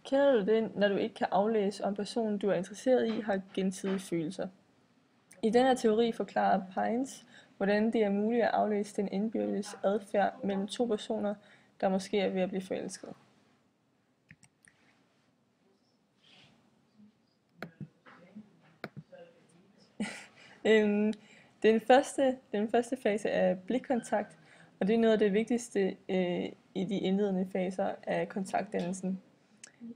Kender du det, når du ikke kan aflæse, om personen, du er interesseret i, har gensidige følelser? I denne teori forklarer Pines, hvordan det er muligt at aflæse den indbyrdes adfærd mellem to personer, der måske er ved at blive forelsket. Den første fase er blikkontakt, og det er noget af det vigtigste i de indledende faser af kontaktdannelsen.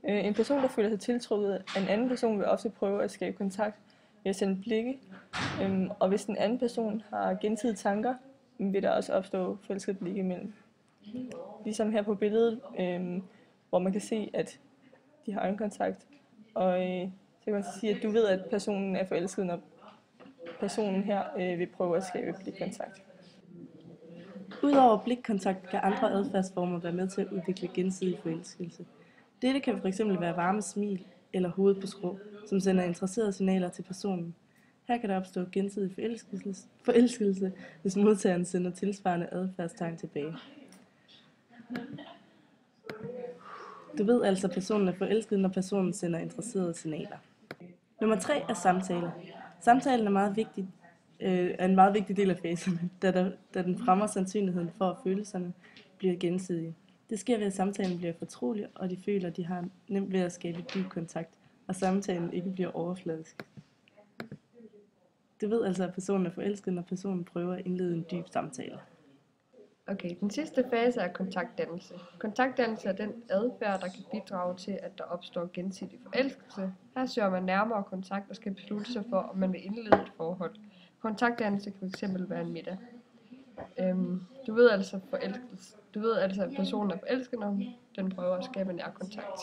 En person, der føler sig tiltrukket af en anden person, vil ofte prøve at skabe kontakt ved at sende blikke, og hvis den anden person har gensidige tanker, vil der også opstå forelskede blikke imellem. Ligesom her på billedet, hvor man kan se, at de har øjenkontakt, og så kan man så sige, at du ved, at personen er forelsket, når personen her vil prøve at skabe blikkontakt. Udover blikkontakt kan andre adfærdsformer være med til at udvikle gensidig forelskelse. Dette kan fx være varme smil eller hovedet på skrå, som sender interesserede signaler til personen. Her kan der opstå gensidig forelskelse, hvis modtageren sender tilsvarende adfærdstegn tilbage. Du ved altså, at personen er forelsket, når personen sender interesserede signaler. Nummer 3 er samtale. Samtalen er en meget vigtig del af faserne, da den fremmer sandsynligheden for, at følelserne bliver gensidige. Det sker ved, at samtalen bliver fortrolig, og de føler, at de har nemt ved at skabe dyb kontakt, og samtalen ikke bliver overfladisk. Du ved altså, at personen er forelsket, når personen prøver at indlede en dyb samtale. Okay, den sidste fase er kontaktdannelse. Kontaktdannelse er den adfærd, der kan bidrage til, at der opstår gensidig forelskelse. Her søger man nærmere kontakt og skal beslutte sig for, om man vil indlede et forhold. Kontaktdannelse kan fx være en middag. Du ved altså, at personen er forelsket, når den prøver at skabe nærkontakt.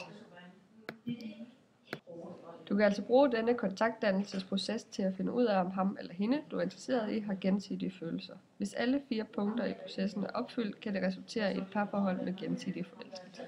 Du kan altså bruge denne kontaktdannelsesproces til at finde ud af, om ham eller hende, du er interesseret i, har gensidige følelser. Hvis alle 4 punkter i processen er opfyldt, kan det resultere i et parforhold med gensidig forelskelse.